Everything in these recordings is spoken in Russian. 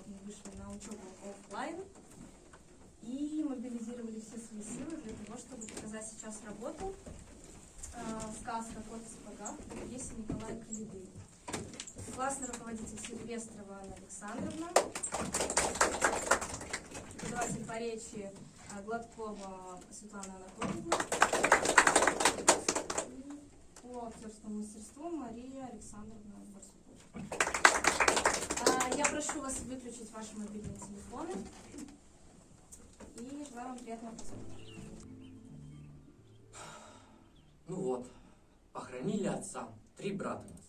мы вышли на учебу офлайн и мобилизировали все свои силы для того, чтобы показать сейчас работу. Сказка «Кот в сапогах» по пьесе Николая Калиды. Классный руководитель Сильвестрова Анна Александровна, преподаватель по речи Гладкова Светлана Анатольевна, по актерскому мастерству Мария Александровна Барсукова. Я прошу вас выключить ваши мобильные телефоны и желаю вам приятного просмотра. Ну вот, похоронили отца, 3 брата нас.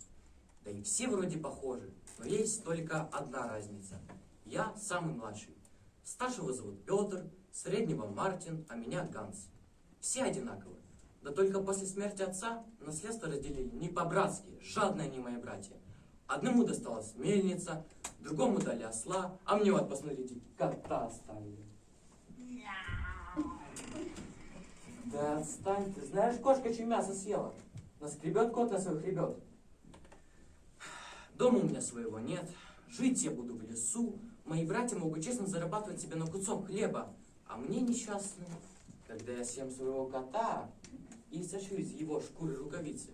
Да и все вроде похожи, но есть только одна разница. Я самый младший. Старшего зовут Петр, среднего Мартин, а меня Ганс. Все одинаковые. Да только после смерти отца наследство разделили не по-братски, жадные они мои братья. Одному досталась мельница, другому дали осла, а мне вот, посмотрите, кота оставили. Да отстань ты, знаешь, кошка чье мясо съела? Наскребет кот на свой хребет. Дома у меня своего нет, жить я буду в лесу, мои братья могут честно зарабатывать себе на кусок хлеба, а мне несчастный, когда я съем своего кота и сошью из его шкуры рукавицы,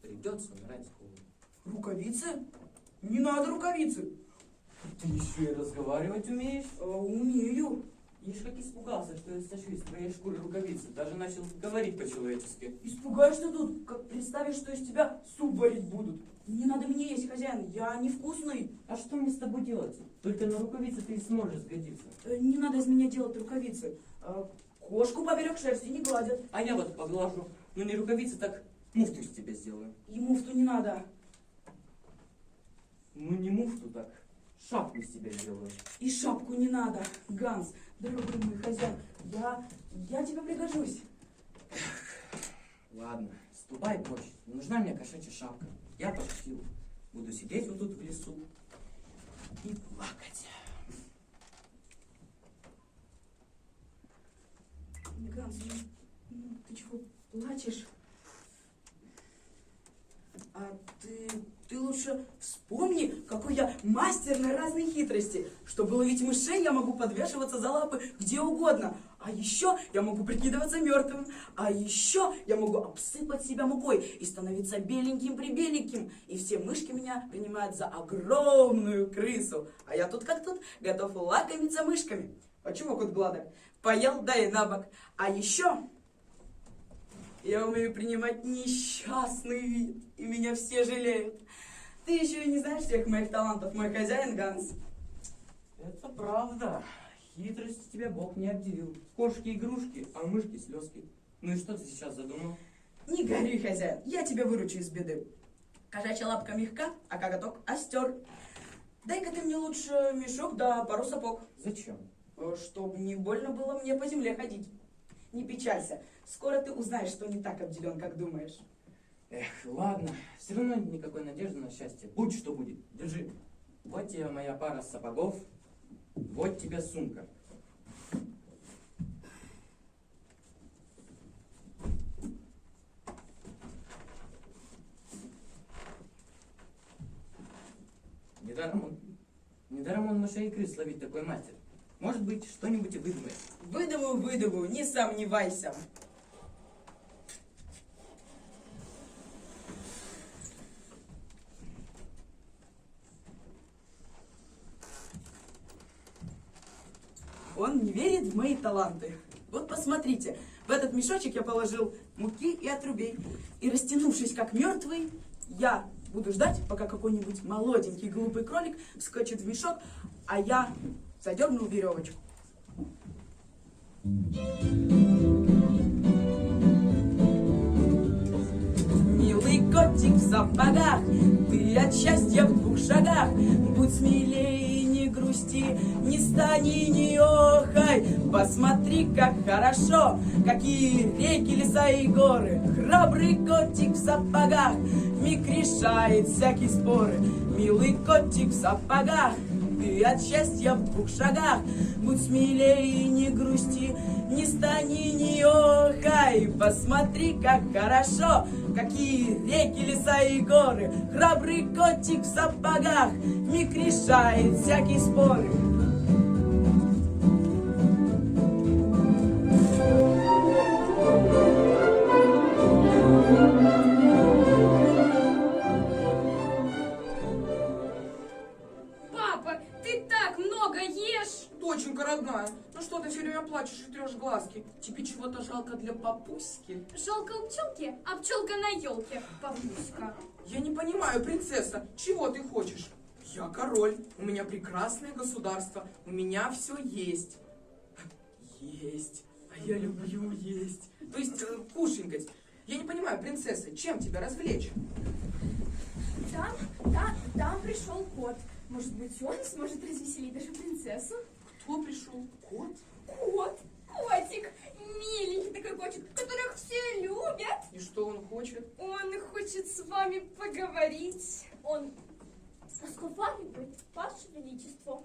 придется умирать с голоду. Рукавицы? Не надо рукавицы. Ты еще и разговаривать умеешь? Умею. Ишь, как испугался, что я сошью из твоей шкуры рукавицы, даже начал говорить по-человечески. Испугаешься тут, как представишь, что из тебя суп варить будут. Не надо мне есть, хозяин, я невкусный. А что мне с тобой делать? Только на рукавице ты и сможешь сгодиться. Не надо из меня делать рукавицы. Кошку поверх шерсти не гладят. А я вот поглажу. Ну не рукавицы, так муфту из тебя сделаю. И муфту не надо. Ну не муфту, так шапку из тебя сделаю. И шапку не надо. Ганс, дорогой мой хозяин, я тебе пригожусь. Ладно, ступай прочь. Не нужна мне кошачья шапка. Я пошутил. Буду сидеть вот тут в лесу и плакать. Ганс, ты чего плачешь? А ты лучше вспомни, какой я мастер на разные хитрости. Чтобы ловить мышей, я могу подвешиваться за лапы где угодно. А еще я могу прикидываться мертвым. А еще я могу обсыпать себя мукой и становиться беленьким-прибеленьким. И все мышки меня принимают за огромную крысу. А я тут как тут, готов лакомиться мышками. А чего кот гладок? Поел, да и на бок. А еще я умею принимать несчастный вид, и меня все жалеют. Ты еще и не знаешь всех моих талантов, мой хозяин Ганс. Это правда. Хитрости тебя Бог не обделил. Кошки игрушки, а мышки слезки. Ну и что ты сейчас задумал? Не горюй, хозяин, я тебя выручу из беды. Кошачья лапка мягка, а коготок остер. Дай-ка ты мне лучше мешок да пару сапог. Зачем? Чтобы не больно было мне по земле ходить. Не печалься, скоро ты узнаешь, что не так обделен, как думаешь. Эх, ладно, все равно никакой надежды на счастье. Будь что будет, держи. Вот тебе моя пара сапогов, вот тебе сумка. Недаром он мышей и крыс ловить такой мастер. Может быть, что-нибудь и выдумает. Выдумаю, не сомневайся. Он не верит в мои таланты. Вот посмотрите, в этот мешочек я положил муки и отрубей. И растянувшись как мертвый, я буду ждать, пока какой-нибудь молоденький глупый кролик вскочит в мешок, а я задерну веревочку. Милый котик в сапогах, ты от счастья в 2 шагах. Будь смелее, не грусти, не стани, не охай. Посмотри, как хорошо, какие реки, леса и горы. Храбрый котик в сапогах вмиг решает всякие споры. Милый котик в сапогах, ты от счастья в 2 шагах. Будь смелее, не грусти, не стани, не охай. Посмотри, как хорошо, какие реки, леса и горы. Храбрый котик в сапогах миг решает всякие споры. Папа, ты так много ешь! Доченька родная, ну что ты все время плачешь и трешь глазки? Тебе чего-то жалко для папуськи? Жалко у пчелки, а пчелка на елке, папуська. Я не понимаю, принцесса, чего ты хочешь? Я король, у меня прекрасное государство, у меня все есть. Есть, а я люблю есть. То есть кушанькать. Я не понимаю, принцесса, чем тебя развлечь? Там пришел кот. Может быть, он сможет развеселить даже принцессу? Кто пришел? Кот? Котик, миленький такой котик, которых все любят. И что он хочет? Он хочет с вами поговорить. Он разговаривает, Ваше Величество.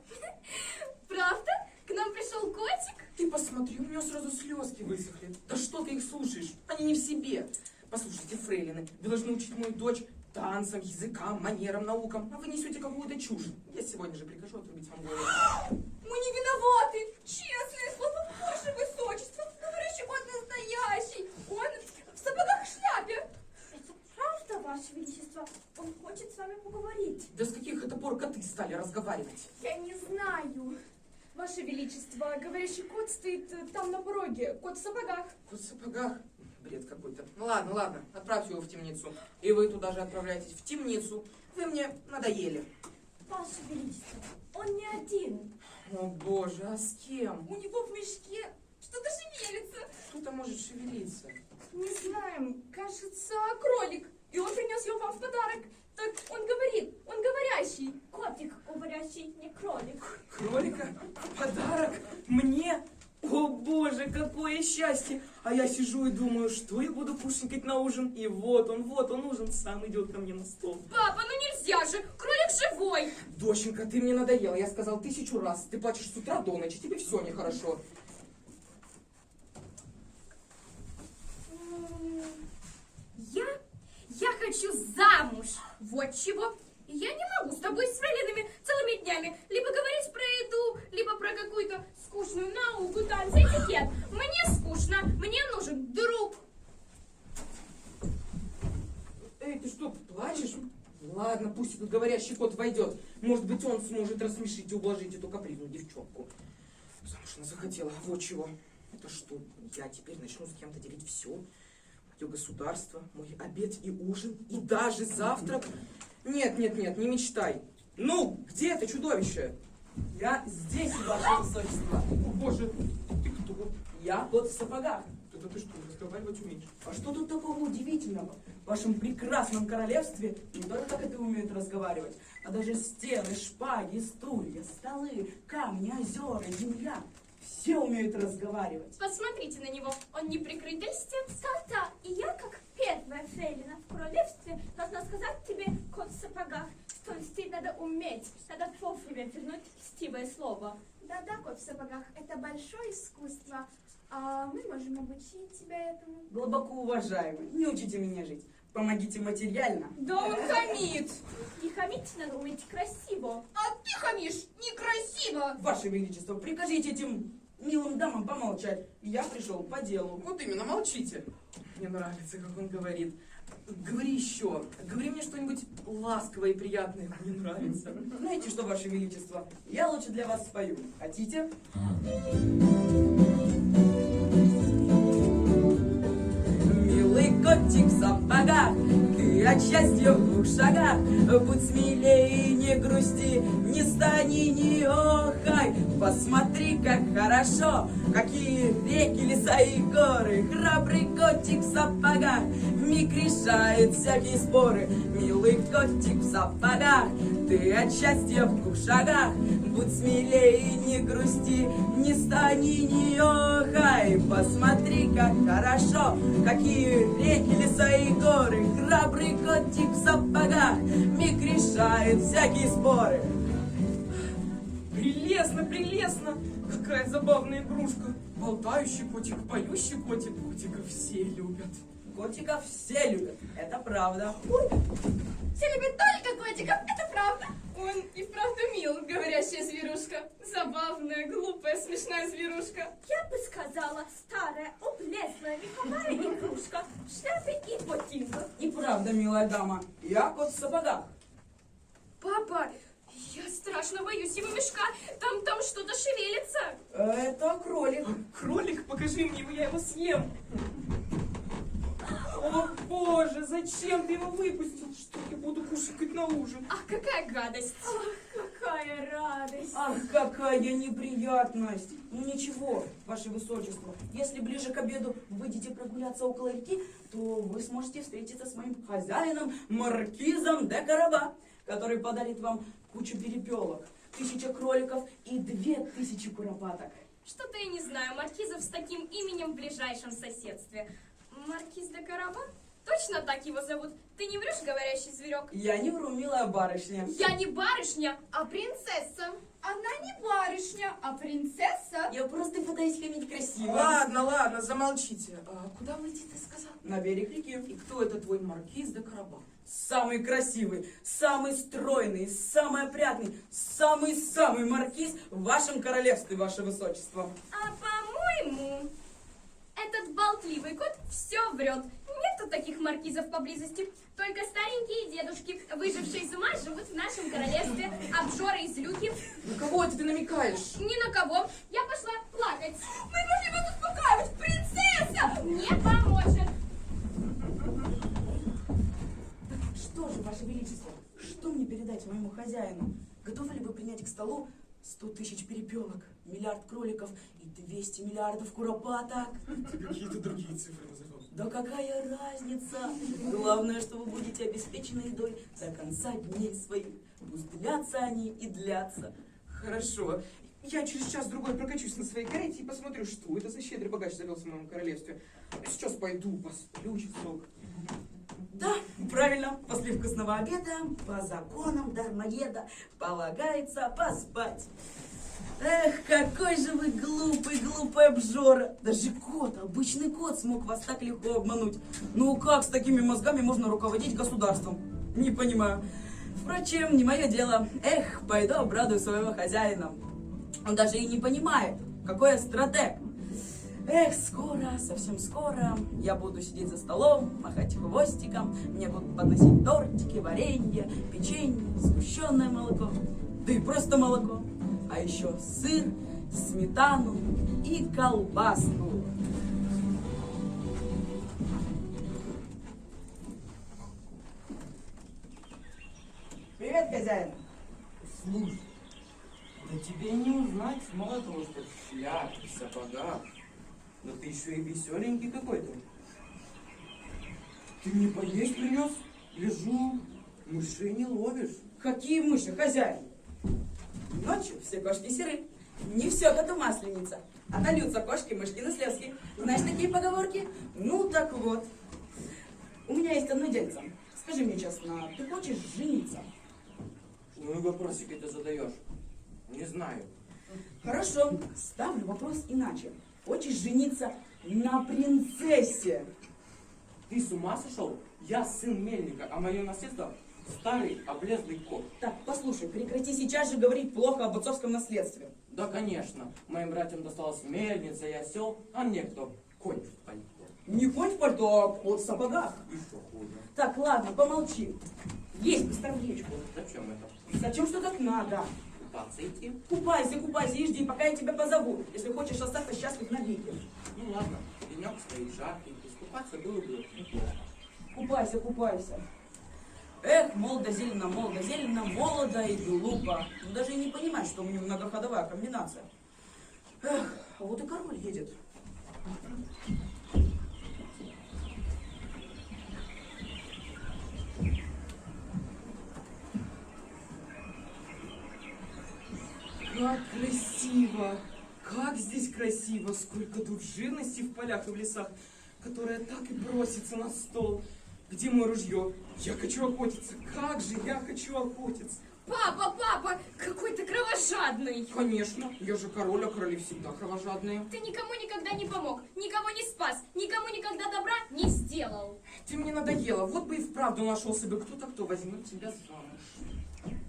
Правда? К нам пришел котик? Ты посмотри, у него сразу слезки высохли. Да что ты их слушаешь? Они не в себе. Послушайте, фрейлины, вы должны учить мою дочь танцам, языкам, манерам, наукам. А вы несете какую-то чушь. Я сегодня же прикажу отрубить вам голову. Мы не виноваты. Честное слово, Ваше Высочество. Говорящий кот настоящий. Он в сапогах-шляпе. Это правда, Ваше Величество? Он хочет с вами поговорить. Да с каких это пор коты стали разговаривать? Я не знаю. Ваше Величество, говорящий кот стоит там на пороге. Кот в сапогах. Кот в сапогах? Бред какой-то. Ну ладно, отправьте его в темницу. И вы туда же отправляйтесь в темницу. Вы мне надоели. Ваше Величество, он не один. О боже, а с кем? У него в мешке что-то шевелится. Кто-то может шевелиться. Не знаем, кажется, кролик. И он принес его вам в подарок. Так он говорит, он говорящий. Котик говорящий, не кролик. Кролика? Подарок? Мне? О боже, какое счастье! А я сижу и думаю, что я буду кушать на ужин. И вот он ужин сам идет ко мне на стол. Папа, ну нельзя же, кролик живой. Доченька, ты мне надоела. Я сказал 1000 раз. Ты плачешь с утра до ночи, тебе все нехорошо. Я хочу замуж. Вот чего. И я не могу с тобой с фрейлинами целыми днями либо говорить про еду, либо про какую-то скучную науку, танцы, этикет. Мне скучно, мне нужен друг. Эй, ты что, плачешь? Ладно, пусть этот говорящий кот войдет. Может быть, он сможет рассмешить и ублажить эту капризную девчонку. Замуж она захотела. Вот чего. Это что, я теперь начну с кем-то делить все? Мое государство, мой обед и ужин, и даже завтрак? Нет, не мечтай. Ну, где это чудовище? Я здесь, Ваше Высочество. О боже, ты кто? Я кот в сапогах. Это ты что, разговаривать умеешь? А что тут такого удивительного? В вашем прекрасном королевстве не только так это умеют разговаривать, а даже стены, шпаги, стулья, столы, камни, озера, земля. Все умеют разговаривать. Посмотрите на него, он не прикрыт льстец. Да, и я, как первая фрейлина в королевстве, должна сказать тебе, кот в сапогах, что льстить надо уметь, надо вовремя вернуть льстивое слово. Да, кот в сапогах, это большое искусство, а мы можем обучить тебя этому. Глубоко уважаемый, не учите меня жить. Помогите материально. Да он хамит. Не хамить надо уметь красиво. А ты хамишь некрасиво. Ваше Величество, прикажите этим милым дамам помолчать. Я пришел по делу. Вот именно, молчите. Мне нравится, как он говорит. Говори еще. Говори мне что-нибудь ласковое и приятное. Мне нравится. Знаете что, Ваше Величество, я лучше для вас спою. Хотите? Милый котик в сапогах, ты от счастья в 2 шагах. Будь смелее, не грусти, не стани, не охай. Посмотри, как хорошо, какие реки, леса и горы. Храбрый котик в сапогах вмиг решает всякие споры. Милый котик в сапогах, ты от счастья в 2 шагах. Будь смелее, не грусти, не стани, не охай. Посмотри, как хорошо, какие реки, леса и горы. Храбрый котик в сапогах миг решает всякие споры. Прелестно. Какая забавная игрушка. Болтающий котик, поющий котик. Котика все любят. Котиков все любят, это правда. Все любят только котиков, это правда. Он и вправду мил, говорящая зверушка. Забавная, глупая, смешная зверушка. Я бы сказала, старая, облезлая меховая игрушка в шляпе и ботинках. И правда, милая дама, я кот в сапогах. Папа, я страшно боюсь его мешка. Там что-то шевелится. Это кролик. Кролик, покажи мне его, я его съем. О, боже, зачем ты его выпустил? Что я буду кушать на ужин? Ах, какая гадость. Какая радость. Ах, какая неприятность. Ну ничего, ваше высочество, если ближе к обеду выйдете прогуляться около реки, то вы сможете встретиться с моим хозяином, маркизом де Караба, который подарит вам кучу перепелок, 1000 кроликов и 2000 куропаток. Что-то я не знаю, маркизов с таким именем в ближайшем соседстве. Маркиз де Караба? Точно так его зовут? Ты не врешь, говорящий зверек? Я не вру, милая барышня. Я не барышня, а принцесса. Она не барышня, а принцесса. Я просто пытаюсь ходить красиво. Ладно, замолчите. А куда вы идти, ты сказал? На берег реки. И кто это твой маркиз де Караба? Самый красивый, самый стройный, самый опрятный, самый маркиз в вашем королевстве, ваше высочество. А по-моему, этот болтливый кот все врет. Нету таких маркизов поблизости. Только старенькие дедушки, выжившие из ума, живут в нашем королевстве. Обжоры и злюки. На кого это ты намекаешь? Ни на кого. Я пошла плакать. Мы пошли вас успокаивать. Принцесса не поможет. Что же, ваше величество, что мне передать моему хозяину? Готовы ли вы принять к столу 100 000 перепелок, миллиард кроликов и 200 миллиардов куропаток? Ты какие-то другие цифры называл. Да какая разница? Главное, что вы будете обеспечены едой до конца дней своих. Пусть длятся они и длятся. Хорошо. Я через час-другой прокачусь на своей карете и посмотрю, что это за щедрый богач завелся в моем королевстве. Сейчас пойду, посплю часок. Да, правильно, после вкусного обеда по законам дармоеда полагается поспать. Эх, какой же вы глупый обжора. Даже кот, обычный кот смог вас так легко обмануть. Ну как с такими мозгами можно руководить государством? Не понимаю. Впрочем, не мое дело. Эх, пойду обрадую своего хозяина. Он даже и не понимает, какой я стратег. Эх, скоро, совсем скоро я буду сидеть за столом, махать хвостиком, мне будут подносить тортики, варенье, печенье, сгущенное молоко, да и просто молоко, а еще сыр, сметану и колбаску. Привет, хозяин. Слушай, да тебе не узнать, мало того, что в шляпе, в сапогах, но ты еще и веселенький какой-то. Ты мне поесть принес? Лежу, мышей не ловишь. Какие мыши, хозяин? Ночью все кошки серы. Не все коту масленица. Отольются кошки, мышки на слезки. Знаешь такие поговорки? Ну так вот. У меня есть одно дельце. Скажи мне честно, ты хочешь жениться? Ну и вопросики ты задаешь. Не знаю. Хорошо, ставлю вопрос иначе. Хочешь жениться на принцессе? Ты с ума сошел? Я сын мельника, а мое наследство старый облезлый кот. Так, послушай, прекрати сейчас же говорить плохо об отцовском наследстве. Да, конечно. Моим братьям досталась мельница и осел, а мне кто? Конь в пальто. Не конь в пальто, а кот в сапогах. И что хуже? Так, ладно, помолчи. Есть быстровлечку. Зачем это? Зачем что так надо? Купаться идти? Купайся и жди, пока я тебя позову. Если хочешь остаться счастлив навеки. Ну ладно, денек стоит жаркий, искупаться было бы неплохо. Купайся. Эх, молодо зелено, молодо и глупо. Ну, даже и не понимать, что у меня многоходовая комбинация. Эх, а вот и король едет. Как красиво! Как здесь красиво! Сколько тут живности в полях и в лесах, которая так и бросится на стол. Где мое ружье? Я хочу охотиться. Как же я хочу охотиться. Папа, какой ты кровожадный. кровожадный. Конечно, я же король, а короли всегда кровожадные. Ты никому никогда не помог, никого не спас, никому никогда добра не сделал. Ты мне надоела, вот бы и вправду нашелся бы кто-то, кто возьмет тебя замуж.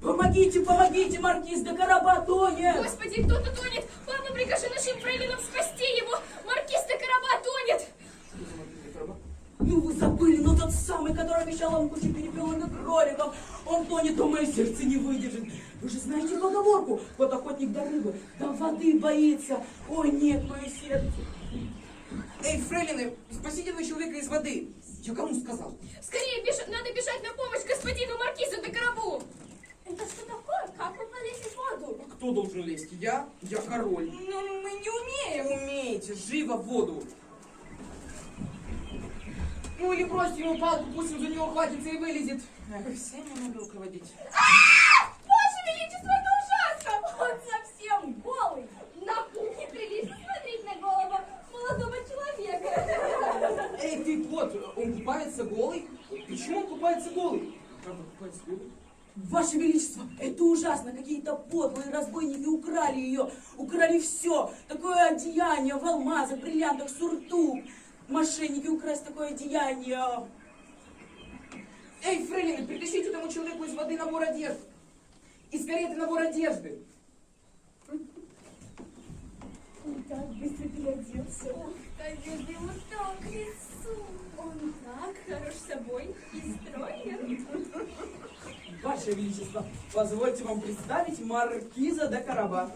Помогите, помогите, маркиз де Караба тонет! Господи, кто-то тонет! Папа, прикажи нашим фрейлинам спасти его! Маркиз де Караба тонет! Что за маркиз де Караба? Ну вы забыли, но тот самый, который обещал вам кучу перепелок и кроликов, он тонет, то мое сердце не выдержит. Вы же знаете поговорку, вот охотник до рыбы, до воды боится. Ой, нет, мое сердце. Эй, фрейлины, спасите вы человека из воды. Я кому сказал? Скорее, надо бежать на помощь господину Маркизу де Карабу! Это что такое? Как вы полезли в воду? Кто должен лезть? Я? Я король. Ну, мы не умеем! Умеете, живо в воду. Ну или бросьте ему палку, пусть он за него хватится и вылезет. Эх, всем мне надо руководить. Ваше Величество, это ужасно! Он совсем голый! Нам неприлично смотреть на голову молодого человека. Эй, ты вот, он купается голый? Почему он купается голый? Правда, купается голый? Ваше Величество, это ужасно. Какие-то подлые разбойники украли ее. Украли все. Такое одеяние в алмазах, бриллиантах, суртук. Мошенники украсть такое одеяние. Эй, фрейлины, притащите этому человеку из воды набор одежды. Из кареты набор одежды. Он так быстро переоделся. Одежда ему так к лицу. Он так хорош собой и строен. Ваше Величество, позвольте вам представить маркиза де Караба.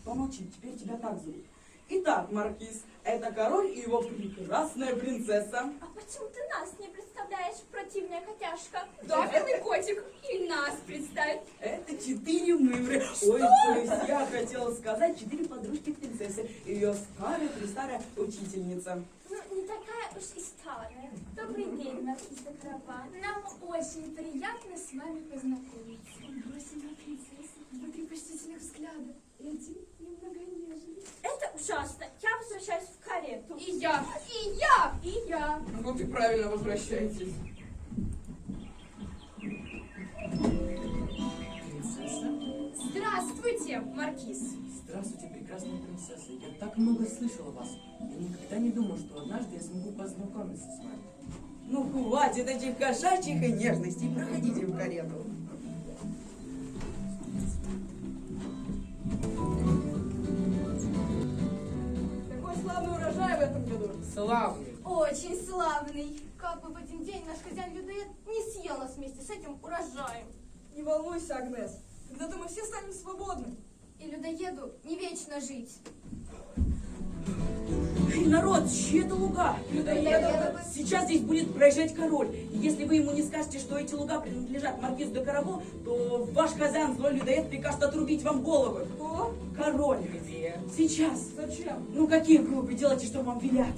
Помолчи, теперь тебя так зовут. Итак, маркиз, это король и его прекрасная принцесса. А почему ты нас не представляешь, противная котяшка? Да, белый котик, и нас представь. Это 4 мымры. Ой, то есть я хотела сказать 4 подружки принцессы. Ее старая учительница. Ну, не такая уж и старая. Добрый день, маркиз де Караба. Нам очень приятно с вами познакомиться. Бросим на принцессу, смотри почтительных взглядов. И один немного нежный. Это ужасно. Я возвращаюсь в карету. И я. И я. И я. Вот и правильно возвращаетесь. Принцесса? Здравствуйте, Маркиз. Здравствуйте, прекрасная принцесса. Я так много слышал о вас. Я никогда не думал, что однажды я смогу познакомиться с вами. Ну, хватит этих кошачьих и нежностей. Проходите в карету. Какой славный урожай в этом году. Славный. Очень славный. Как бы в один день наш хозяин-людоед не съел нас вместе с этим урожаем. Не волнуйся, Агнес. Когда-то мы все станем свободны. И людоеду не вечно жить. Эй, народ, чьи это луга? Людоедовы. Сейчас здесь будет проезжать король. И если вы ему не скажете, что эти луга принадлежат маркизу де Карабо, то ваш хозяин, злой людоед, прикажет отрубить вам головы. Кто? Король. Где? Сейчас. Зачем? Ну, какие глупые, делайте, что вам велят.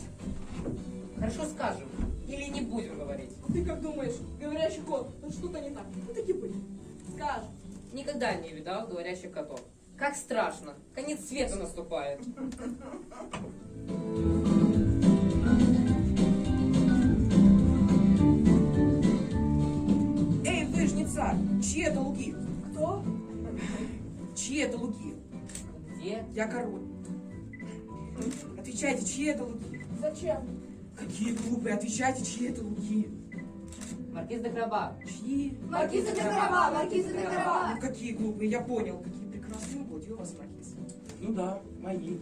Хорошо скажем. Или не будем говорить. А ты как думаешь, говорящий кот, тут что-то не так? Ну таки быть. Скажешь. Никогда не видал говорящих котов. Как страшно. Конец света наступает. Эй, вы ж не царь. Чьи это луги? Кто? Чьи это луги? Где? Я король. Отвечайте, чьи это луги? Зачем? Какие глупые, отвечайте, чьи это луги? Маркиз де Караба. Чьи? Маркиза де Караба, маркиза де Караба. Ну, какие глупые, я понял. Какие прекрасные угодья у вас, маркиз. Ну да, мои.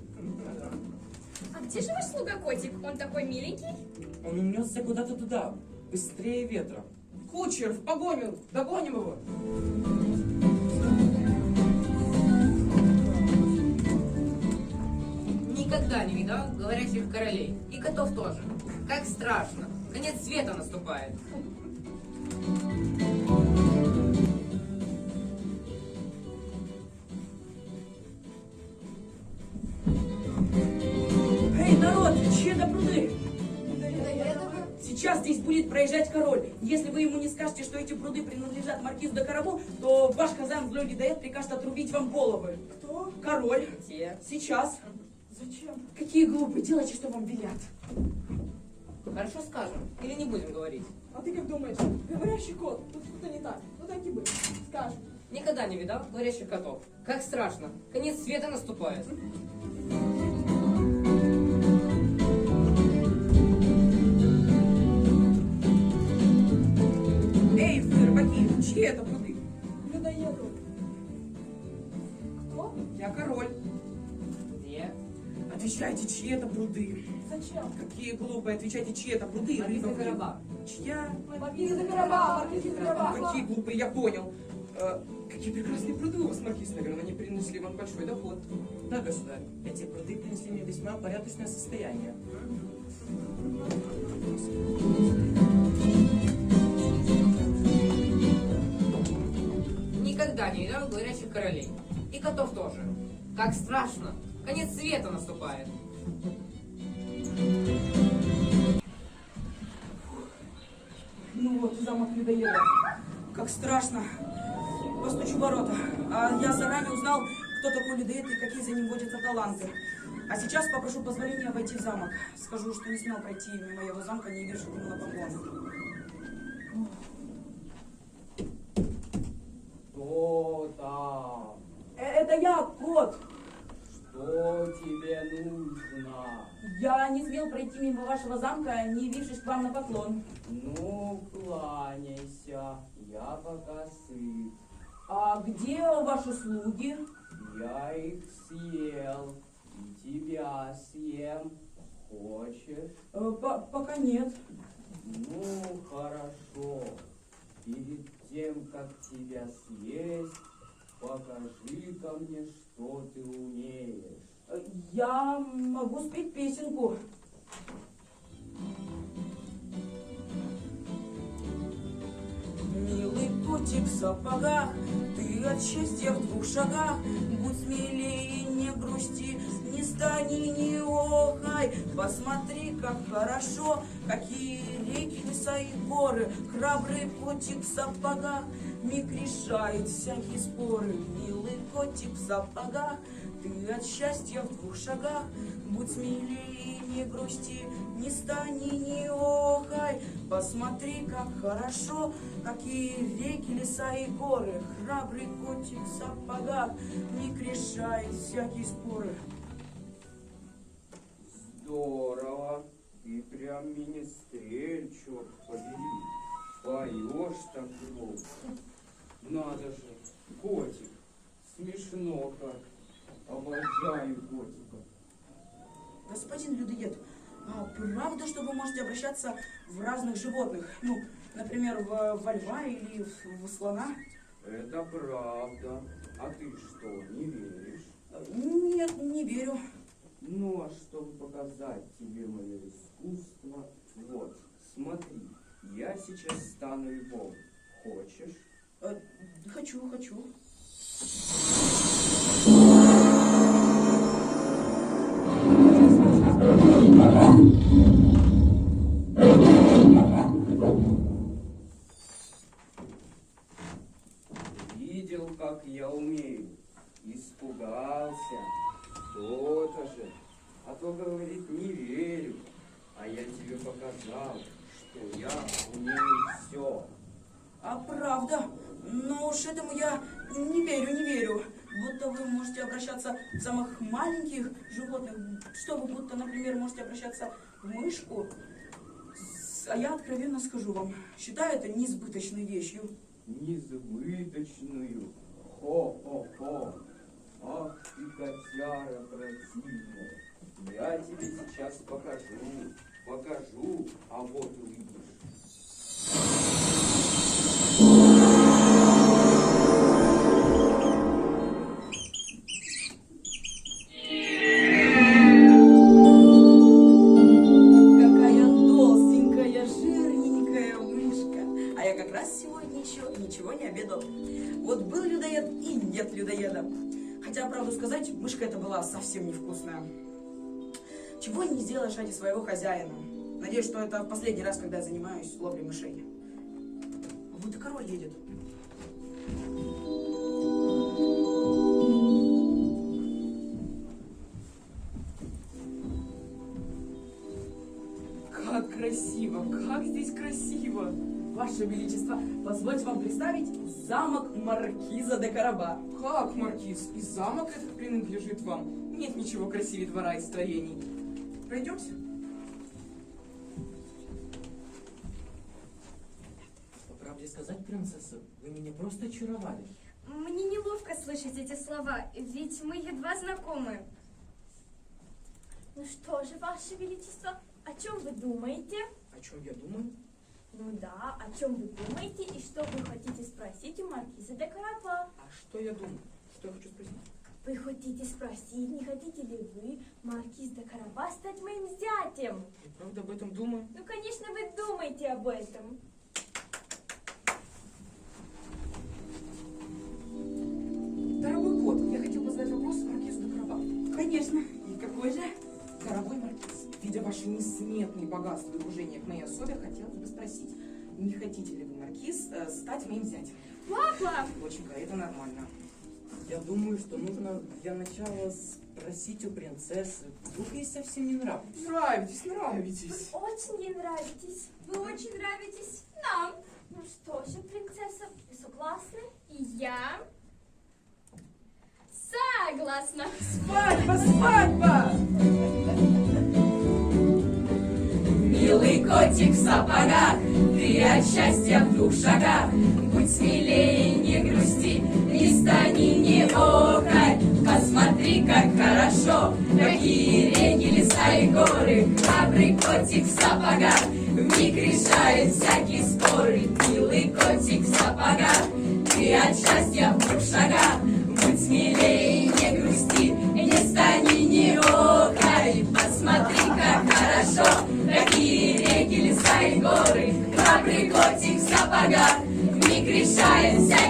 А где же ваш слуга-котик? Он такой миленький. Он унесся куда-то туда, быстрее ветра. Кучер, в погоню, догоним его. Никогда не видал говорящих королей. И котов тоже. Как страшно. Конец света наступает. Эй, народ, чьи это пруды? Людоедовы. Сейчас здесь будет проезжать король. Если вы ему не скажете, что эти пруды принадлежат маркизу де Карабо, то ваш хозяин, злой людоед, прикажет отрубить вам головы. Кто? Король. Где? Сейчас. Зачем? Какие глупые, делайте, что вам велят. Хорошо скажем. Или не будем говорить. А ты как думаешь, говорящий кот, тут что-то не так? Ну таки быть. Скажешь. Никогда не видал говорящих котов. Как страшно. Конец света наступает. Эй, вы, рыбаки, чьи это пруды? Людоеду. Кто? Я король. Где? Отвечайте, чьи это пруды? Зачем? Какие глупые, отвечайте, чьи это пруды? Маркиз Рыба де в них. Карабах. Чья? Маркиз де Карабах, Маркиз де Карабах. Какие глупые, я понял. Какие прекрасные пруды у вас, маркиз, наверное, они принесли вам большой доход. Да, государь, эти пруды принесли мне весьма порядочное состояние. Никогда не видал говорящих королей. И котов тоже. Как страшно. Конец света наступает. Ну вот, замок людоеда. Как страшно. Постучу в ворота. А я заранее узнал, кто такой людоед и какие за ним водятся таланты. А сейчас попрошу позволения войти в замок. Скажу, что не смел пройти мимо его замка, не явившись ему на поклон. Кто там? Это я, кот. Что тебе нужно? Я не смел пройти мимо вашего замка, не явившись к вам на поклон. Ну, кланяйся, я пока сыт. А где ваши слуги? Я их съел, и тебя съем. Хочешь? Пока нет. Ну, хорошо. Перед тем, как тебя съесть, покажи-ка мне, что ты умеешь. Я могу спеть песенку. Милый котик в сапогах, ты от счастья в 2 шагах. Будь смелее, не грусти, не стани, не охай. Посмотри, как хорошо, какие реки, леса и горы. Храбрый котик в сапогах миг решает всякие споры. Милый котик в сапогах, ты от счастья в 2 шагах. Будь смелее, не грусти, не стани, не охай. Посмотри, как хорошо, какие реки, леса и горы. Храбрый котик в сапогах миг решает всякие споры. Здорово. Ты прям министрель, черт побери. Поешь так громко. Надо же, котик. Смешно как. Обожаю котика. Господин людоед, а правда, что вы можете обращаться в разных животных? Ну, например, во льва или в слона? Это правда. А ты что, не веришь? Нет, не верю. Ну, а чтобы показать тебе мое искусство, вот, смотри, я сейчас стану львом. Хочешь? Хочу. Видел, как я умею. Испугался. То-то же. А то, говорит, не верю. А я тебе показал, что я умею все. А правда? Но уж этому я не верю. Будто вы можете обращаться в самых маленьких животных. Что вы, будто, например, можете обращаться в мышку. А я откровенно скажу вам, считаю это несбыточной вещью. Несбыточную. Хо-хо-хо. Ах ты, котяра противная. Я тебе сейчас покажу, а вот увидишь. Какая толстенькая, жирненькая мышка. А я как раз сегодня еще ничего не обедал. Вот был людоед и нет людоеда. Хотя, правду сказать, мышка эта была совсем невкусная. Чего не сделаешь ради своего хозяина. Надеюсь, что это последний раз, когда я занимаюсь ловлей мышей. Вот и король едет. Как красиво, как здесь красиво. Ваше Величество, позвольте вам представить замок маркиза де Караба. Как, маркиз? И замок этот принадлежит вам? Нет ничего красивее двора и строений. Пройдемте? По правде сказать, принцесса, вы меня просто очаровали. Мне неловко слышать эти слова, ведь мы едва знакомы. Ну что же, Ваше Величество, о чем вы думаете? О чем я думаю? Ну да, о чем вы думаете и что вы хотите спросить у маркиза де Караба? А что я думаю? Что я хочу спросить? Вы хотите спросить, не хотите ли вы, маркиз де Караба, стать моим зятем? Я правда об этом думаю. Ну, конечно, вы думаете об этом. Дорогой кот, я хотел бы задать вопрос маркизу де Караба. Конечно. И какой же? Дорогой маркиз, видя ваши несметные богатства и уважение к моей особе, хотелось бы спросить, не хотите ли вы, маркиз, стать моим зятем? Папа! Доченька, это нормально. Я думаю, что нужно для начала спросить у принцессы, вдруг ей совсем не нравится. Нравитесь, Вы нравитесь. очень ей нравитесь. Вы очень нравитесь нам. Ну что же, принцесса, вы согласны? И я согласна. Свадьба, свадьба! Милый котик в сапогах, ты от счастья в 2 шагах. Будь смелее, не грусти, не стани, не охай. Посмотри, как хорошо, какие реки, леса и горы. Храбрый котик в сапогах вмиг решает всякие споры. Милый котик в сапогах, ты от счастья в 2 шагах. Будь смелее, не грусти, не стани, не охай. Посмотри, как хорошо, какие реки, леса и горы. Храбрый котик в сапогах вмиг решает всякие